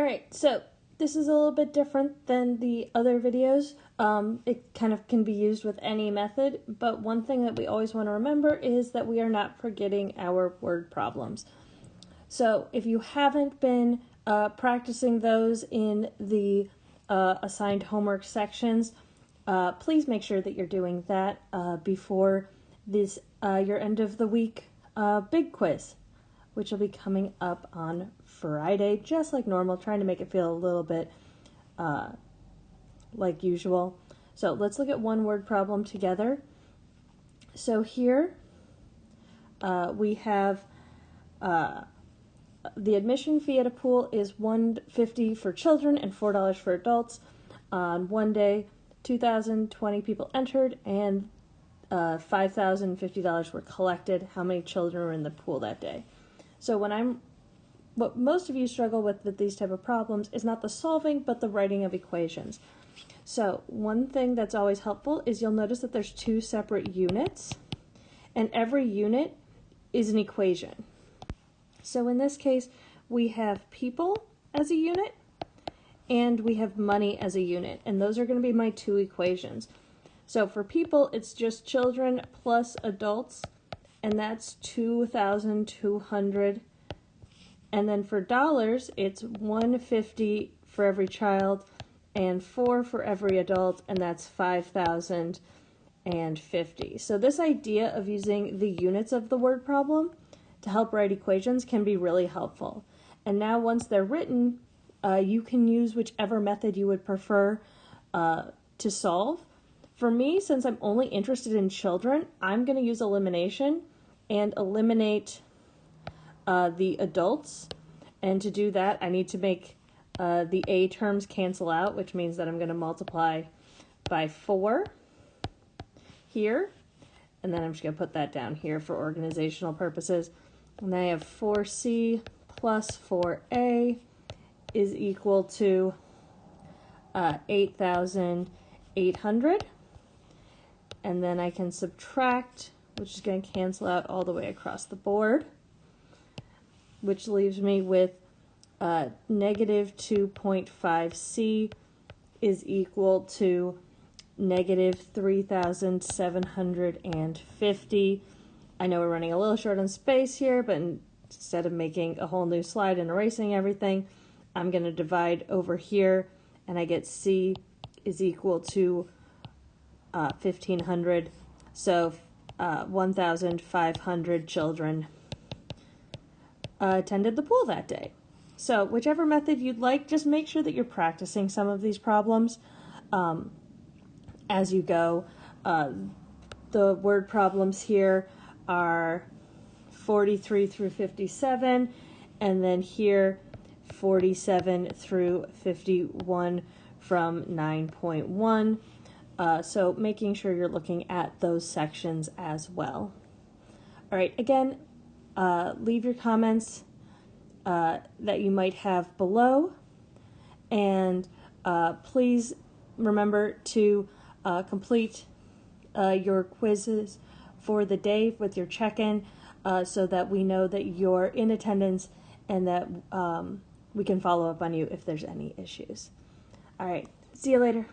Alright, so this is a little bit different than the other videos. It kind of can be used with any method, but one thing that we always want to remember is that we are not forgetting our word problems. So if you haven't been practicing those in the assigned homework sections, please make sure that you're doing that before this your end of the week big quiz, which will be coming up on Friday, just like normal, trying to make it feel a little bit like usual. So let's look at one word problem together. So here we have the admission fee at a pool is $150 for children and $4 for adults. On one day, 2,020 people entered and $5,050 were collected. How many children were in the pool that day? So what most of you struggle with these type of problems is not the solving, but the writing of equations. So one thing that's always helpful is you'll notice that there's two separate units, and every unit is an equation. So in this case, we have people as a unit, and we have money as a unit, and those are going to be my two equations. So for people, it's just children plus adults, and that's 2,200. And then for dollars, it's $150 for every child and $4 for every adult, and that's 5,050. So this idea of using the units of the word problem to help write equations can be really helpful. And now once they're written, you can use whichever method you would prefer to solve. For me, since I'm only interested in children, I'm going to use elimination and eliminate the adults. And to do that, I need to make the A terms cancel out, which means that I'm going to multiply by 4 here. And then I'm just going to put that down here for organizational purposes. And then I have 4C plus 4A is equal to 8,800. And then I can subtract, which is going to cancel out all the way across the board, which leaves me with negative 2.5C is equal to negative 3,750. I know we're running a little short on space here, but instead of making a whole new slide and erasing everything, I'm going to divide over here, and I get C is equal to 1,500. So 1,500 children attended the pool that day. So whichever method you'd like, just make sure that you're practicing some of these problems as you go. The word problems here are 43 through 57, and then here 47 through 51 from 9.1. So making sure you're looking at those sections as well. All right, again, leave your comments that you might have below, and please remember to complete your quizzes for the day with your check-in so that we know that you're in attendance and that we can follow up on you if there's any issues. All right, see you later.